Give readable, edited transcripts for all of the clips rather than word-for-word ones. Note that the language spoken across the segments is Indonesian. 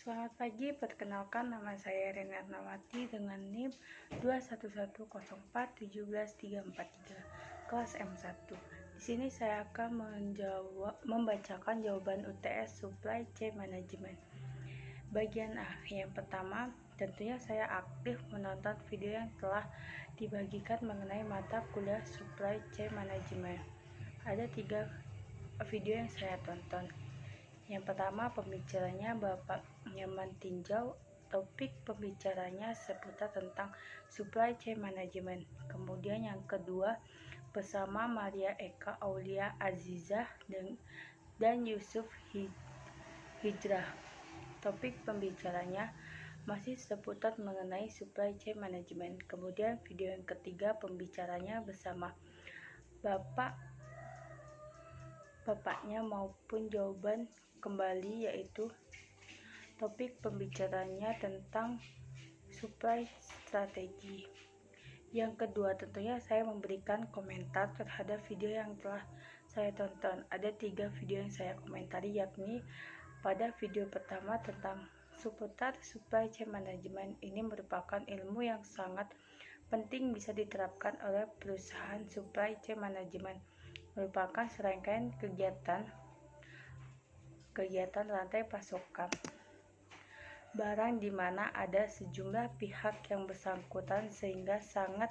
Selamat pagi, perkenalkan nama saya Renatnawati dengan NIM 211041733 kelas M1. Di sini saya akan membacakan jawaban UTS Supply Chain Management. Bagian A, yang pertama, tentunya saya aktif menonton video yang telah dibagikan mengenai mata kuliah Supply Chain Management. Ada 3 video yang saya tonton. Yang pertama, pembicaranya Bapak Nyaman Tinjau. Topik pembicaranya seputar tentang supply chain management. Kemudian yang kedua, bersama Maria Eka Aulia Azizah dan Yusuf Hijrah. Topik pembicaranya masih seputar mengenai supply chain management. Kemudian video yang ketiga, pembicaranya bersama bapaknya maupun jawaban kembali, yaitu topik pembicaranya tentang supply strategi. Yang kedua, tentunya saya memberikan komentar terhadap video yang telah saya tonton. Ada 3 video yang saya komentari, yakni pada video pertama tentang seputar supply chain management. Ini merupakan ilmu yang sangat penting bisa diterapkan oleh perusahaan. Supply chain management merupakan serangkaian kegiatan rantai pasokan barang di mana ada sejumlah pihak yang bersangkutan, sehingga sangat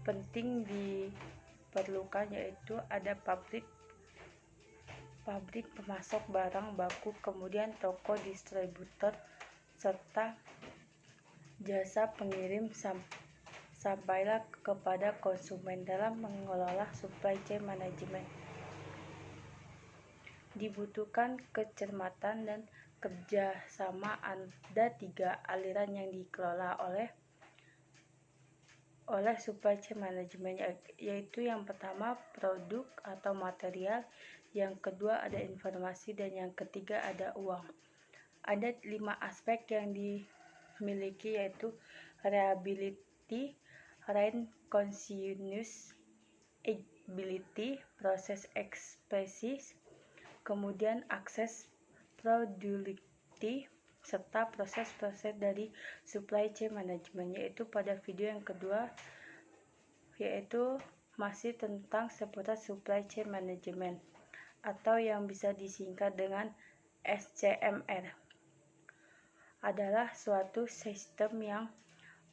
penting diperlukan, yaitu ada pabrik pemasok barang baku, kemudian toko distributor, serta jasa pengirim sampailah kepada konsumen. Dalam mengelola supply chain management dibutuhkan kecermatan dan kerjasama. Ada 3 aliran yang dikelola oleh supply chain management, yaitu yang pertama produk atau material, yang kedua ada informasi, dan yang ketiga ada uang. Ada 5 aspek yang dimiliki, yaitu reliability, reconciliability, proses ekspresis, kemudian akses produksi, serta proses-proses dari supply chain management. Yaitu pada video yang kedua, yaitu masih tentang seputar supply chain management, atau yang bisa disingkat dengan SCMR, adalah suatu sistem yang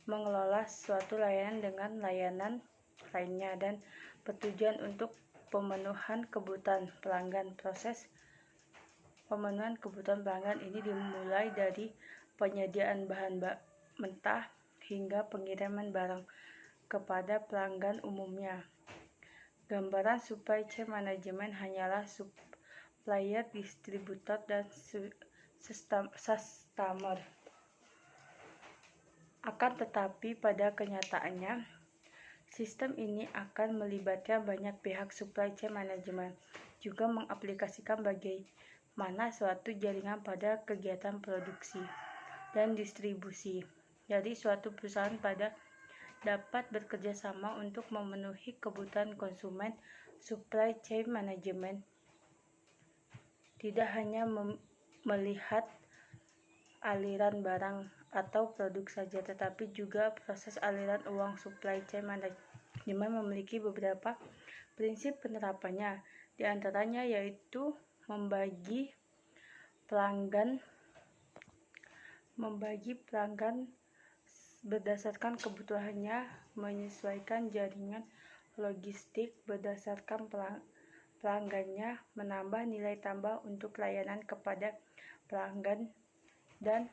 mengelola suatu layanan dengan layanan lainnya dan bertujuan untuk pemenuhan kebutuhan pelanggan. Proses pemenuhan kebutuhan pelanggan ini dimulai dari penyediaan bahan mentah hingga pengiriman barang kepada pelanggan umumnya. Gambaran supply chain management hanyalah supplier, distributor, dan customer. Akan tetapi pada kenyataannya, sistem ini akan melibatkan banyak pihak. Supply chain management juga mengaplikasikan bagaimana suatu jaringan pada kegiatan produksi dan distribusi. Jadi suatu perusahaan dapat bekerja sama untuk memenuhi kebutuhan konsumen. Supply chain management tidak hanya melihat aliran barang atau produk saja, tetapi juga proses aliran uang. Supply chain management memiliki beberapa prinsip penerapannya, di antaranya yaitu membagi pelanggan berdasarkan kebutuhannya, menyesuaikan jaringan logistik berdasarkan pelanggannya, menambah nilai tambah untuk layanan kepada pelanggan, dan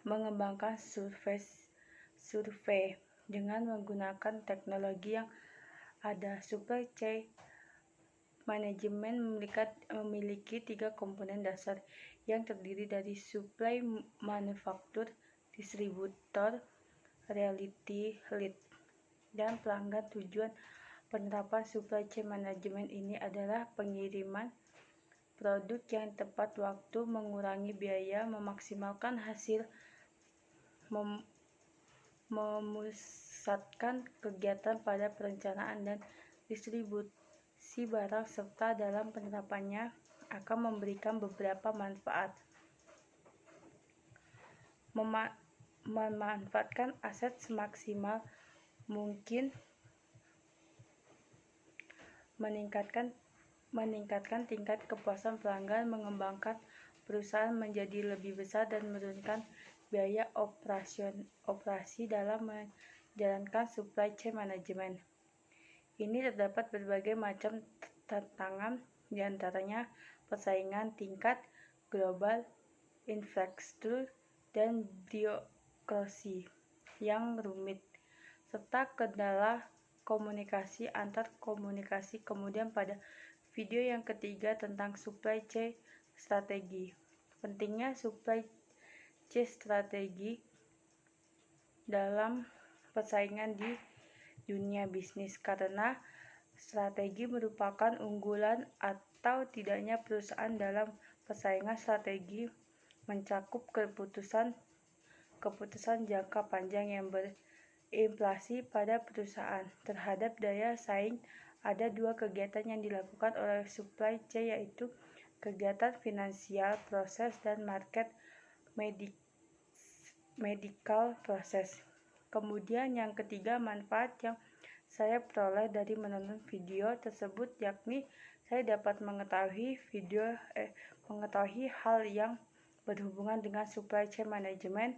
mengembangkan survei dengan menggunakan teknologi yang ada. Supply chain management memiliki 3 komponen dasar yang terdiri dari supply, manufaktur, distributor, reality lead, dan pelanggan. Tujuan penerapan supply chain management ini adalah pengiriman produk yang tepat waktu, mengurangi biaya, memaksimalkan hasil, memusatkan kegiatan pada perencanaan dan distribusi barang, serta dalam penerapannya akan memberikan beberapa manfaat. memanfaatkan aset semaksimal mungkin, meningkatkan tingkat kepuasan pelanggan, mengembangkan perusahaan menjadi lebih besar, dan menurunkan biaya operasi dalam menjalankan supply chain management. Ini terdapat berbagai macam tantangan, diantaranya persaingan tingkat global, infrastruktur, dan birokrasi yang rumit, serta kendala komunikasi antar komunikasi. Kemudian pada video yang ketiga tentang supply chain strategi. Pentingnya supply chain strategi dalam persaingan di dunia bisnis, karena strategi merupakan unggulan atau tidaknya perusahaan dalam persaingan. Strategi mencakup keputusan jangka panjang yang berimplikasi pada perusahaan terhadap daya saing. Ada dua kegiatan yang dilakukan oleh supply chain, yaitu kegiatan finansial proses dan market medical proses. Kemudian yang ketiga, manfaat yang saya peroleh dari menonton video tersebut, yakni saya dapat mengetahui hal yang berhubungan dengan supply chain management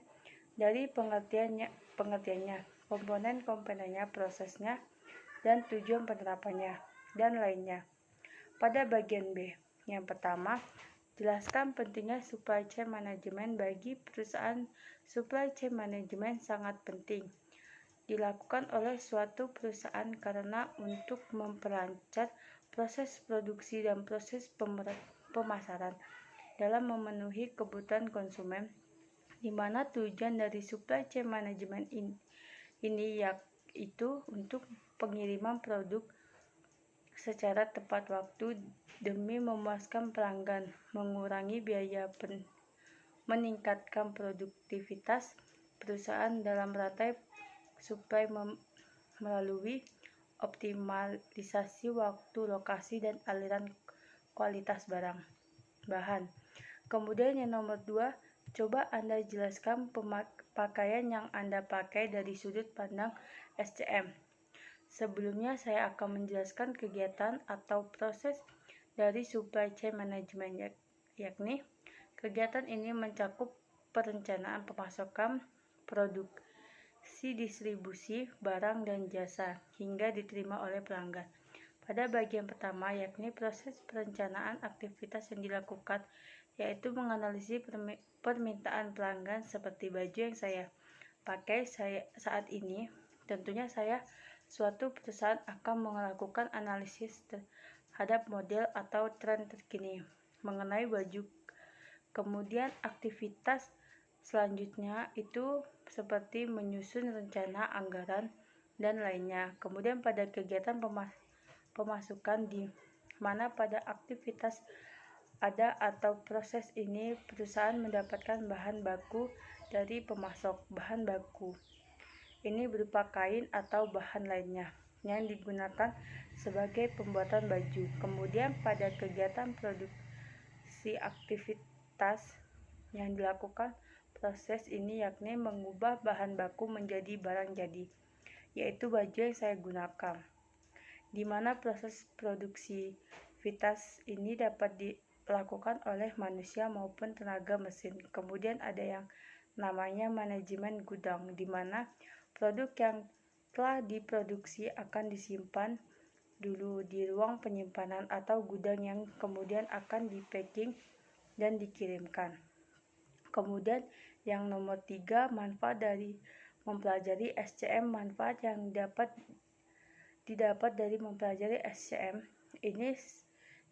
dari pengertiannya, komponen-komponennya, prosesnya, dan tujuan penerapannya, dan lainnya. Pada bagian B, yang pertama, jelaskan pentingnya supply chain management bagi perusahaan. Supply chain management sangat penting dilakukan oleh suatu perusahaan karena untuk memperlancar proses produksi dan proses pemasaran dalam memenuhi kebutuhan konsumen, di mana tujuan dari supply chain management ini yaitu untuk pengiriman produk secara tepat waktu demi memuaskan pelanggan, mengurangi biaya, meningkatkan produktivitas perusahaan dalam rantai supply melalui optimalisasi waktu, lokasi, dan aliran kualitas bahan. Kemudian yang nomor 2, coba Anda jelaskan pakaian yang Anda pakai dari sudut pandang SCM. Sebelumnya saya akan menjelaskan kegiatan atau proses dari supply chain management, yakni kegiatan ini mencakup perencanaan pemasakan, produksi, distribusi barang dan jasa hingga diterima oleh pelanggan. Pada bagian pertama, yakni proses perencanaan aktivitas yang dilakukan, yaitu menganalisis permintaan pelanggan seperti baju yang saya pakai saat ini. Tentunya suatu perusahaan akan melakukan analisis terhadap model atau tren terkini mengenai baju. Kemudian aktivitas selanjutnya itu seperti menyusun rencana, anggaran, dan lainnya. Kemudian pada kegiatan pemasukan, di mana pada aktivitas ada atau proses ini perusahaan mendapatkan bahan baku dari pemasok. Bahan baku ini berupa kain atau bahan lainnya yang digunakan sebagai pembuatan baju. Kemudian pada kegiatan produksi, aktivitas yang dilakukan proses ini yakni mengubah bahan baku menjadi barang jadi, yaitu baju yang saya gunakan, di mana proses produksivitas ini dapat dilakukan oleh manusia maupun tenaga mesin. Kemudian ada yang namanya manajemen gudang, di mana produk yang telah diproduksi akan disimpan dulu di ruang penyimpanan atau gudang yang kemudian akan dipacking dan dikirimkan. Kemudian yang nomor 3, manfaat dari mempelajari SCM. Manfaat yang didapat dari mempelajari SCM ini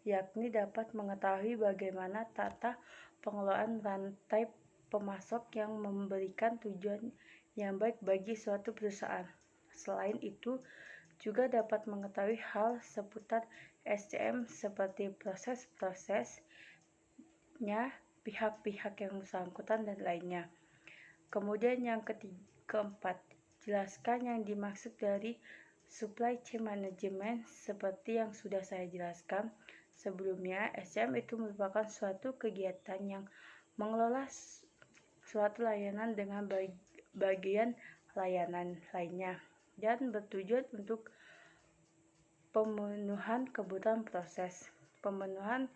yakni dapat mengetahui bagaimana tata pengelolaan rantai pemasok yang memberikan tujuan yang baik bagi suatu perusahaan. Selain itu, juga dapat mengetahui hal seputar SCM seperti proses-prosesnya, pihak-pihak yang bersangkutan, dan lainnya. Kemudian yang keempat, jelaskan yang dimaksud dari supply chain management. Seperti yang sudah saya jelaskan sebelumnya, SCM itu merupakan suatu kegiatan yang mengelola suatu layanan dengan bagian layanan lainnya, dan bertujuan untuk pemenuhan kebutuhan proses. Pemenuhan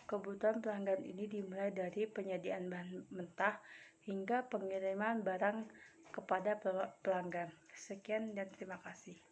kebutuhan pelanggan ini dimulai dari penyediaan bahan mentah hingga pengiriman barang kepada pelanggan. Sekian dan terima kasih.